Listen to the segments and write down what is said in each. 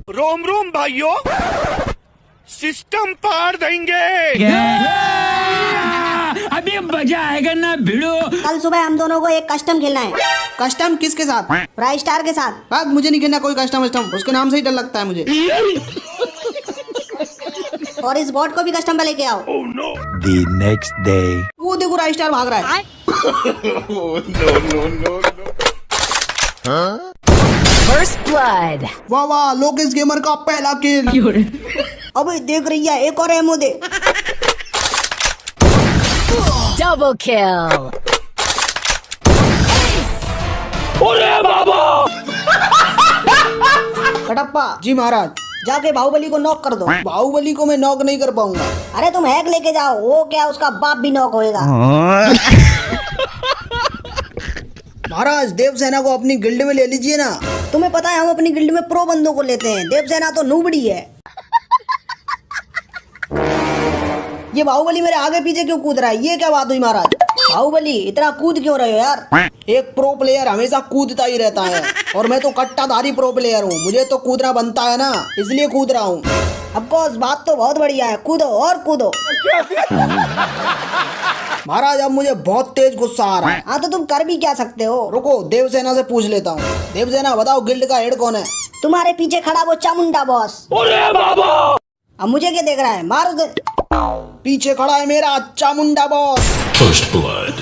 रोम रोम भाइयों, सिस्टम पार देंगे। अभी मजा आएगा ना भिड़ो। कल सुबह हम दोनों को एक कस्टम खेलना है। कस्टम किसके साथ? प्राइस स्टार के साथ। बात मुझे नहीं खेलना कोई कस्टम वस्टम, उसके नाम से ही डर लगता है मुझे। और इस बॉट को भी कस्टम पे लेके आओ। The next day. वो देखो राइस स्टार भाग रहा है। First blood. वाह वाह, लोकेश गेमर का पहला किल। अबे देख रही है, एक और एमओ दे। Double kill. कटप्पा जी महाराज। जाके बाहुबली को नॉक कर दो। बाहुबली को मैं नॉक नहीं कर पाऊंगा। अरे तुम हैक लेके जाओ, वो क्या उसका बाप भी नॉक होएगा। महाराज देवसेना को अपनी गिल्ड में ले लीजिए ना। तुम्हें पता है हम अपनी गिल्ड में प्रो बंदों को लेते हैं, देवसेना तो नूबड़ी है। ये बाहुबली मेरे आगे पीछे क्यों कूद रहा है? ये क्या बात हुई महाराज? बाहुबली इतना कूद क्यों रहे हो यार? एक प्रो प्लेयर हमेशा कूदता ही रहता है, और मैं तो कट्टाधारी प्रो प्लेयर हूँ, मुझे तो कूदना बनता है ना, इसलिए कूद रहा हूँ। ऑफकोर्स बात तो बहुत बढ़िया है, कूदो और कूदो। महाराज अब मुझे बहुत तेज गुस्सा आ रहा है। हाँ तो तुम कर भी क्या सकते हो? रुको देवसेना से पूछ लेता हूँ। देवसेना बताओ गिल्ड का हेड कौन है? तुम्हारे पीछे खड़ा वो चामुंडा बॉस। अब मुझे क्या देख रहा है? मार दे। पीछे खड़ा है मेरा चामुंडा बॉस। First blood.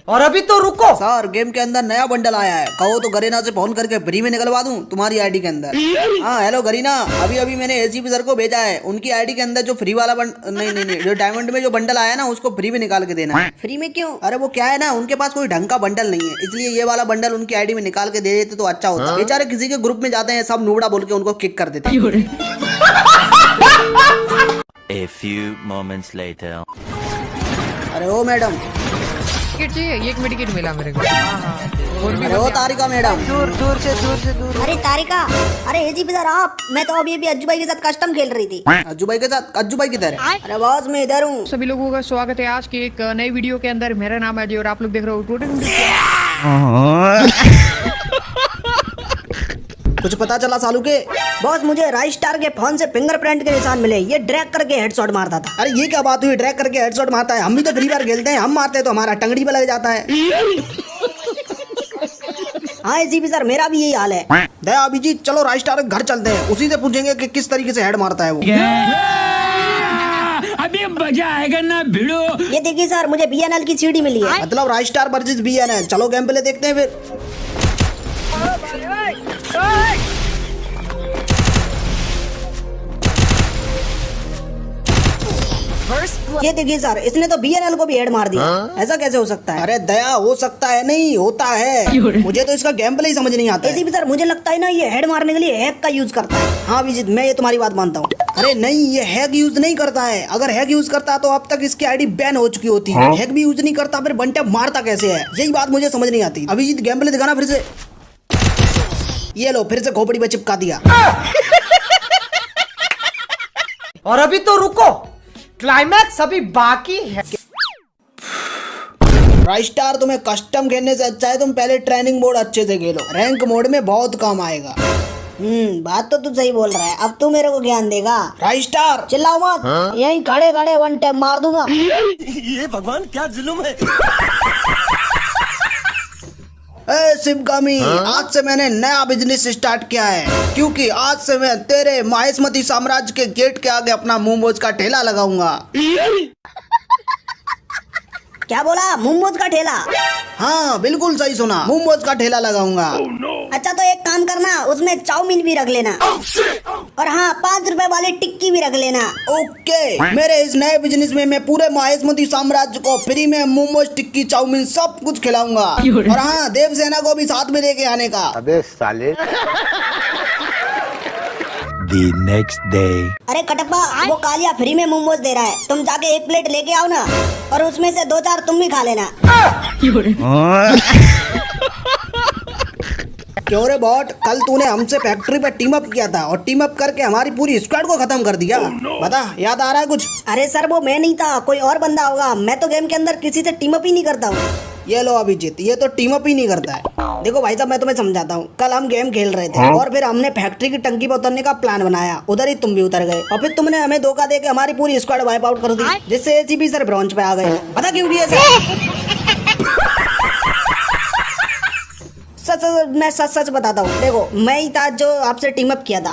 और अभी तो रुको सर, गेम के अंदर नया बंडल आया है, कहो तो गरीना से फोन करके फ्री में निकलवा दूं तुम्हारी आईडी के अंदर। हाँ हेलो गरीना, अभी अभी मैंने एसीपी सर को भेजा है, उनकी आईडी के अंदर जो फ्री वाला नहीं जो डायमंड में जो बंडल आया ना, उसको फ्री में निकाल के देना है। फ्री में क्यों? अरे वो क्या है ना, उनके पास कोई ढंग का बंडल नहीं है, इसलिए ये वाला बंडल उनकी आईडी में निकाल के दे देते तो अच्छा होता। बेचारे किसी के ग्रुप में जाते हैं, सब नूबड़ा बोल के उनको किक कर देते हैं। A few moments later. अरे ओ मैडम, टिकट चाहिए? एक मेडिकेट मिला मेरे को। अरे ओ तारिका मैडम। अरे तारिका, अरे एजीपी सर आप, मैं तो अभी अज्जू भाई के साथ कस्टम खेल रही थी। अज्जू भाई के साथ? अज्जू भाई किधर है? अरे बॉस मैं इधर हूँ। सभी लोगों का स्वागत है आज के एक नई वीडियो के अंदर। मेरा नाम है अजय और आप लोग देख रहे हो कुछ पता चला सालू के? बॉस मुझे राइस स्टार के फोन से फिंगरप्रिंट के निशान मिले, ये ड्रैग करके हेडशॉट मारता था। अरे ये क्या बात हुई, ड्रैग करके हेडशॉट मारता है? हम भी तो फ्री फायर खेलते हैं, हम मारते हैं तो हमारा टंगड़ी पे लग जाता है। हाँ एजीपी सर मेरा भी यही हाल है। दया अभिजीत चलो राइस स्टार के घर चलते हैं, उसी से पूछेंगे कि किस तरीके से हेड मारता है वो। अभी मजा आएगा ना भिड़ो। ये देखिए सर, मुझे बीएनएल की सीडी मिली है। मतलब राइस स्टार वर्सेस बीएनएल। चलो गेम प्ले देखते हैं फिर। ये देखिए सर, इसने तो बीएनएल को भी हेड मार दिया। ऐसा कैसे हो सकता है? अरे दया हो सकता है नहीं, होता है। मुझे तो इसका गेम प्ले ही समझ नहीं आता है। एजीपी सर मुझे लगता है ना ये हेड मारने के लिए हैक का यूज करता है। हाँ अभिजीत मैं ये तुम्हारी बात मानता हूँ। अरे नहीं, ये हैक यूज नहीं करता है। अगर हैक यूज करता तो अब तक इसकी आईडी बैन हो चुकी होती है। हैक भी यूज नहीं करता, फिर बंटे मारता कैसे है? यही बात मुझे समझ नहीं आती। अभिजीत गेम प्ले दिखाना फिर से। ये लो, फिर से खोपड़ी पे चिपका दिया। और अभी तो रुको, क्लाइमैक्स अभी बाकी है। राइस स्टार तुम्हें कस्टम खेलने से अच्छा है तुम पहले ट्रेनिंग मोड अच्छे से खेलो, रैंक मोड में बहुत काम आएगा। बात तो तू सही बोल रहा है। अब तू मेरे को ज्ञान देगा। राइस स्टार चिल्लाओ मत, यहीं खड़े खड़े वन टैप मार दूंगा। ये भगवान क्या जुल्म है। शिवगामी, आज से मैंने नया बिजनेस स्टार्ट किया है, क्योंकि आज से मैं तेरे माहेशमती साम्राज्य के गेट के आगे अपना मोमोज का ठेला लगाऊंगा। क्या बोला? मोमोज का ठेला? हाँ बिल्कुल सही सुना, मोमोज का ठेला लगाऊंगा। अच्छा तो एक काम करना, उसमें चाउमीन भी रख लेना। और हाँ 5 रुपए वाली टिक्की भी रख लेना। ओके, मेरे इस नए बिजनेस में मैं पूरे माहेशमती साम्राज्य को फ्री में मोमोज, टिक्की, चाउमीन सब कुछ खिलाऊंगा। और हाँ देवसेना को भी साथ में लेके आने का। अबे साले। The next day. अरे कटप्पा, वो कालिया फ्री में मोमोज दे रहा है, तुम जाके 1 प्लेट लेके आओ ना, और उसमें से 2-4 तुम भी खा लेना। क्यों रे बॉट, कल तूने हमसे फैक्ट्री पे टीम अप किया था और टीम अप करके हमारी पूरी स्क्वाड को खत्म कर दिया। बता, याद आ रहा है कुछ? अरे सर वो मैं नहीं था, कोई और बंदा होगा। मैं तो गेम के अंदर किसी से टीम अप ही नहीं करता हूँ। ये लो अभिजीत, ये तो टीम अप ही नहीं करता है। देखो भाई साहब, मैं तुम्हें समझाता हूँ। कल हम गेम खेल रहे थे और फिर हमने फैक्ट्री की टंकी पर उतरने का प्लान बनाया, उधर ही तुम भी उतर गए और फिर तुमने हमें धोखा देके हमारी पूरी स्क्वाड वाइप आउट कर दी, जिससे एसीपी सर ब्रॉन्ज पे आ गए। पता क्यों किया सर? मैं सच बताता हूँ। देखो, मैं ही था जो आपसे टीम अप किया था।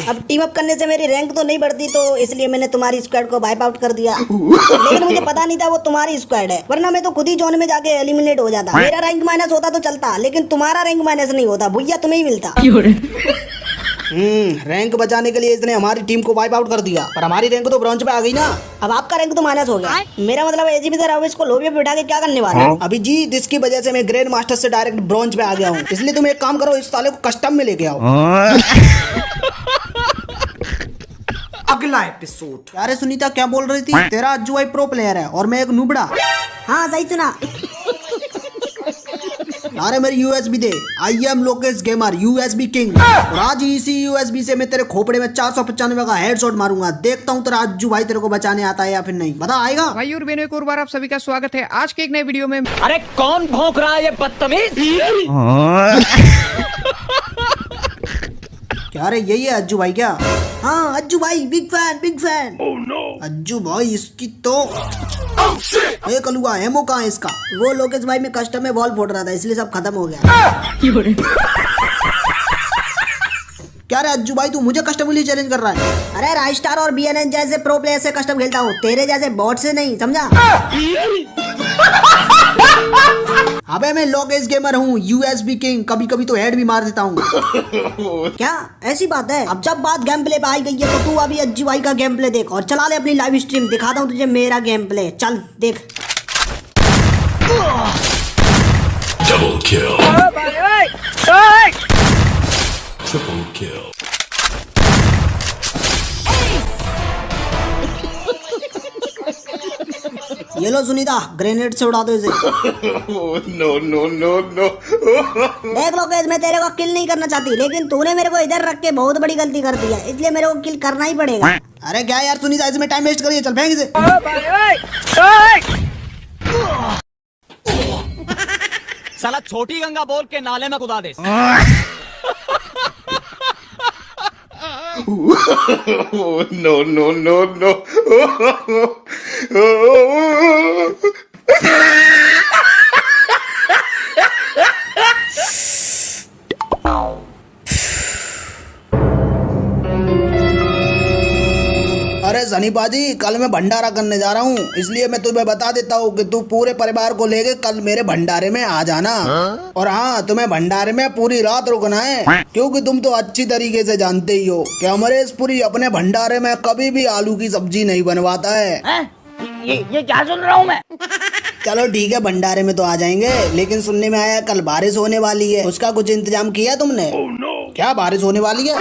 अब टीम अप करने से मेरी रैंक तो नहीं बढ़ती, तो इसलिए मैंने तुम्हारी स्क्वाड को वाइप आउट कर दिया। लेकिन मुझे पता नहीं था वो तुम्हारी स्क्वाड है, वरना मैं तो खुद ही जोन में जाके एलिमिनेट हो जाता। मेरा रैंक माइनस होता तो चलता, लेकिन तुम्हारा रैंक माइनस नहीं होता भैया, तुम्हें ही मिलता। रैंक बचाने के लिए इसने हमारी टीम को वाइप आउट कर दिया, पर हमारी रैंक तो ब्रॉन्ज पे आ गई ना। अब आपका रैंक तो माइनस हो गया। मेरा मतलब एजीपी सर अब इसको लोबी पे बिठा के क्या करने वाले हैं? अभिजीत, इसकी वजह से मैं ग्रैंड मास्टर से डायरेक्ट ब्रॉन्ज पे आ गया हूँ, इसलिए तुम एक काम करो, इस साले को कस्टम में लेके आओ। अगला एपिसोड। यार सुनीता, क्या बोल रही थी? तेरा अज्जू भाई प्रो प्लेयर है और मैं एक नुबड़ा। हाँ सही सुना। अरे मेरी USB they. I am Lokesh gamer, USB king. और आज इसी यूएसबी से मैं तेरे खोपड़े में 495 का हेडशॉट मारूंगा। देखता हूँ तेरा अज्जू भाई तेरे को बचाने आता है या फिर नहीं, बता आएगा? भाई और बहनों, एक और बार आप सभी का स्वागत है आज के एक नए वीडियो में। अरे कौन भौंक रहा है ये बदतमीज? क्या रे, यही है अज्जू भाई क्या? हाँ अज्जू भाई, big fan big fan. Ajju भाई इसकी तो ये कलुआ एमओ कहाँ है इसका? वो लोकेश भाई में कस्टम में वॉल फोड़ रहा था, इसलिए सब खत्म हो गया। क्या रे अज्जू भाई, तू मुझे कस्टम लिए चैलेंज कर रहा है? अरे राइस्टार और बीएनएन जैसे प्रो प्लेयर से कस्टम खेलता हूँ, तेरे जैसे बॉट से नहीं, समझा? अबे मैं लोकेश गेमर हूँ, यूएसबी किंग, कभी कभी तो हेड भी मार देता हूँ। क्या ऐसी बात है? अब जब बात गेम प्ले पे आई गई है तो तू अभी अज्जू भाई का गेम प्ले देख और चला ले अपनी लाइव स्ट्रीम। दिखाता हूँ तुझे मेरा गेम प्ले, चल देख। Double kill, triple kill. ये लो सुनीता, ग्रेनेड से उड़ा दो इसे। No no no no. देख लोकेश, मैं तेरे को किल नहीं करना चाहती, लेकिन तूने मेरे को इधर रख के बहुत बड़ी गलती कर दी है, इसलिए मेरे को किल करना ही पड़ेगा। अरे क्या यार सुनीता, इसमें टाइम वेस्ट करिए, चल फेंक इसे। साला छोटी गंगा बोल के नाले में कुदा दे। No no no no. अरे सनी बाजी, कल मैं भंडारा करने जा रहा हूँ, इसलिए मैं तुम्हें बता देता हूँ कि तू पूरे परिवार को लेके कल मेरे भंडारे में आ जाना। और हाँ, तुम्हें भंडारे में पूरी रात रुकना है, क्योंकि तुम तो अच्छी तरीके से जानते ही हो कि अमरेश पुरी अपने भंडारे में कभी भी आलू की सब्जी नहीं बनवाता है। ये क्या सुन रहा हूँ मैं? चलो ठीक है, भंडारे में तो आ जाएंगे, लेकिन सुनने में आया कल बारिश होने वाली है, उसका कुछ इंतजाम किया तुमने? क्या बारिश होने वाली है?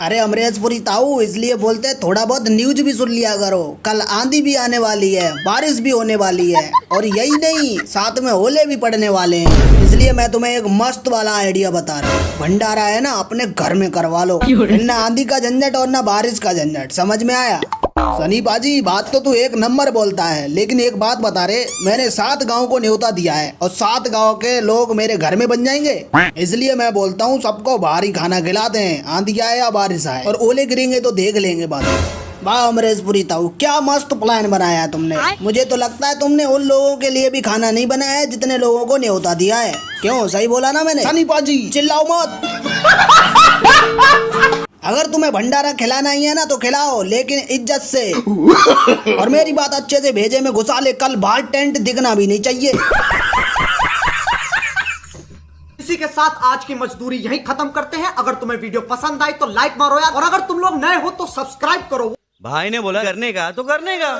अरे अमरेश पुरी ताऊ, इसलिए बोलते थोड़ा बहुत न्यूज भी सुन लिया करो। कल आंधी भी आने वाली है, बारिश भी होने वाली है, और यही नहीं, साथ में ओले भी पड़ने वाले हैं। इसलिए मैं तुम्हें एक मस्त वाला आइडिया बता रहा हूँ। भंडारा है ना, अपने घर में करवा लो, ना आंधी का झंझट और ना बारिश का झंझट। समझ में आया? सनी बाजी, बात तो तू एक नंबर बोलता है, लेकिन एक बात बता रे, मैंने 7 गांव को न्योता दिया है और 7 गांव के लोग मेरे घर में बन जाएंगे, इसलिए मैं बोलता हूँ सबको भारी खाना खिलाते हैं, आंधी आए या बारिश आए, और ओले गिरेंगे तो देख लेंगे बाद में। वाह अमरेश पुरी ताऊ, क्या मस्त प्लान बनाया है तुमने। मुझे तो लगता है तुमने उन लोगों के लिए भी खाना नहीं बनाया है जितने लोगों को न्योता दिया है। क्यों, सही बोला ना मैंने? सनी बाजी चिल्लाओ मत। अगर तुम्हें भंडारा खिलाना ही है ना तो खिलाओ, लेकिन इज्जत से। और मेरी बात अच्छे से भेजे में घुसा ले, कल बाहर टेंट दिखना भी नहीं चाहिए। इसी के साथ आज की मजदूरी यहीं खत्म करते हैं। अगर तुम्हें वीडियो पसंद आई तो लाइक मारो यार, और अगर तुम लोग नए हो तो सब्सक्राइब करो। भाई ने बोला करने का तो करने का।